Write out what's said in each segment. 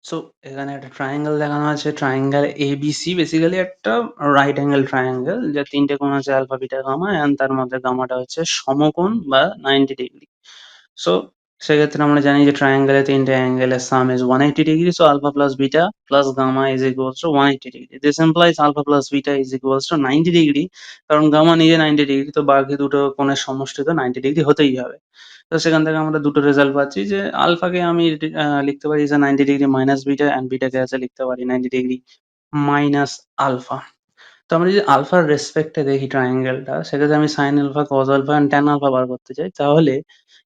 So এখানে একটা triangle দেখানো আছে। ট্রায়াঙ্গেল এবিসি বেসিক্যালি একটা রাইট অ্যাঙ্গেল ট্রায়াঙ্গেল যার ৩ টে কোণ আছে আলফা, বিটা, গামা অ্যান্ড তার মধ্যে গামাটা হচ্ছে সমকোণ বা 90 ডিগ্রি। সো সেক্ষেত্রে আমরা জানি যে ট্রায়াঙ্গেলে ৩ টে অ্যাঙ্গেলের sum is 180 degree. So alpha plus beta plus gamma is equals to 180 degree. This implies alpha plus beta is equals to 90 degree. কারণ গামা নিজে 90 ডিগ্রি, তো বাকি দুটো কোণের সমষ্টি তো 90 ডিগ্রি হতেই হবে। তো সেখান থেকে আমরা দুটো রেজাল্ট পাচ্ছি যে আলফাকে আমি লিখতে পারি যে 90 ডিগ্রি মাইনাস বিটা অ্যান্ড বিটাকে আছে লিখতে পারি 90 ডিগ্রি মাইনাস আলফা। তো আমরা যদি আলফার রেসপেক্টে দেখি ট্রায়াঙ্গেলটা, সেক্ষেত্রে আমি sine alpha, cos alpha and tan alpha বার করতে চাই। তাহলে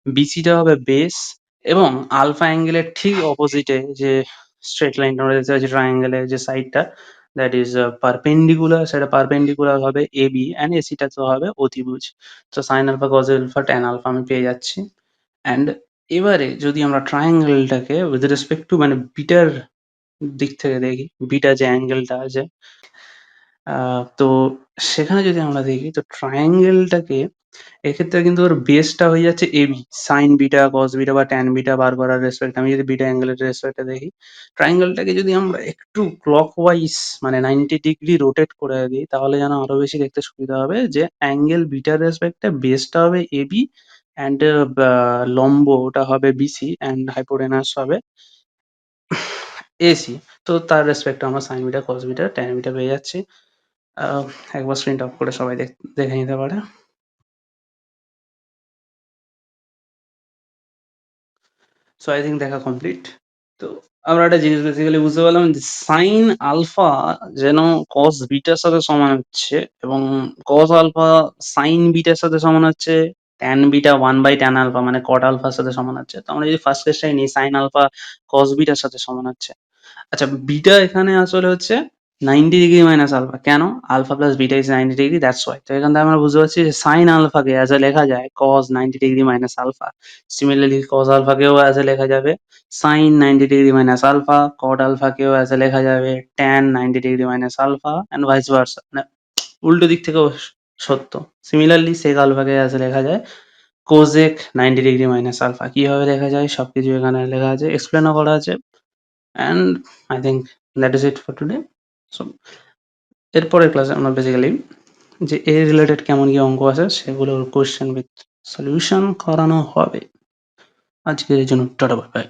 বিসিটা হবে বেস এবং আলফা অ্যাঙ্গেলের ঠিক অপোজিটে যে স্ট্রেট লাইনটা আমরা দেখতে পাচ্ছি ট্রায়াঙ্গেলের যে সাইডটা, দ্যাট ইজ পারপেন্ডিকুলার, সেটা পারপেন্ডিকুলার হবে এবি অ্যান্ড এসিটা তো হবে অতিভুজ। তো sine alpha, cos alpha, tan alpha আমি পেয়ে যাচ্ছি। অ্যান্ড এবারে যদি আমরা ট্রায়াঙ্গেলটাকে উইথ রেসপেক্ট টু মানে বিটার দিক থেকে দেখি, বিটা যে অ্যাঙ্গেলটা আছে, তো সেখানে যদি আমরা দেখি তো ট্রায়াঙ্গেলটাকে এক্ষেত্রে কিন্তু ওর বেসটা হয়ে যাচ্ছে AB. Sine beta, cos beta বা ট্যান বিটা বার করার রেসপেক্ট আমি যদি বিটা অ্যাঙ্গেলের রেসপেক্টে দেখি, ট্রায়াঙ্গেলটাকে যদি আমরা একটু ক্লকওয়াইজ মানে 90 ডিগ্রি রোটেট করে দিই, তাহলে যেন আরো বেশি দেখতে সুবিধা হবে যে অ্যাঙ্গেল বিটার রেসপেক্টে বেসটা হবে এবি অ্যান্ড লম্ব ওটা হবে বিসি অ্যান্ড হাইপোটেনাস হবে এসি। তো তার রেসপেক্টে আমরা sign beta, cos beta, tan beta পেয়ে যাচ্ছি। আহ, একবার স্ক্রিনটা অফ করে সবাই দেখে নিতে পারে। সো আই থিঙ্ক দেখা কমপ্লিট। তো আমরা একটা জিনিস বেসিক্যালি বুঝতে পারলাম যে সাইন আলফা যেন কস বিটার সাথে সমান হচ্ছে এবং কস আলফা সাইন বিটার সাথে সমান হচ্ছে, ট্যান বিটা 1/ট্যান আলফা মানে কট আলফার সাথে সমান হচ্ছে। তো আমরা যদি ফার্স্ট কেসটাই নিই, সাইন আলফা কস বিটার সাথে সমান হচ্ছে। আচ্ছা, বিটা এখানে আসলে হচ্ছে 90 ডিগ্রি মাইনাস আলফা। কেন? Alpha plus beta is 90 degree, that's why. তো এখান থেকে আমরা বুঝতে পারছি যে সাইন আলফাকে অ্যাজ এ লেখা যায় cos 90 degree minus alpha. Similarly cos আলফাকেও অ্যাজ এ লেখা যাবে sine 90 degree minus alpha. Cot আলফাকেও অ্যাজ এ লেখা যাবে tan 90 degree minus alpha and vice versa. মানে উল্টো দিক থেকেও সত্য। সিমিলারলি সেক আলফাকে অ্যাজ এ লেখা যায় কোজেক 90 ডিগ্রি মাইনাস আলফা। কিভাবে লেখা যায় সবকিছু এখানে লেখা আছে, এক্সপ্লেনও করা আছে। And I think that is it for today. So এরপরের ক্লাসে আমরা বেসিক্যালি যে এর রিলেটেড কেমন কি অঙ্ক আছে সেগুলোর কোয়েশ্চেন উইথ সলিউশন করানো হবে। আজকের জন্য টাটা, বাই বাই।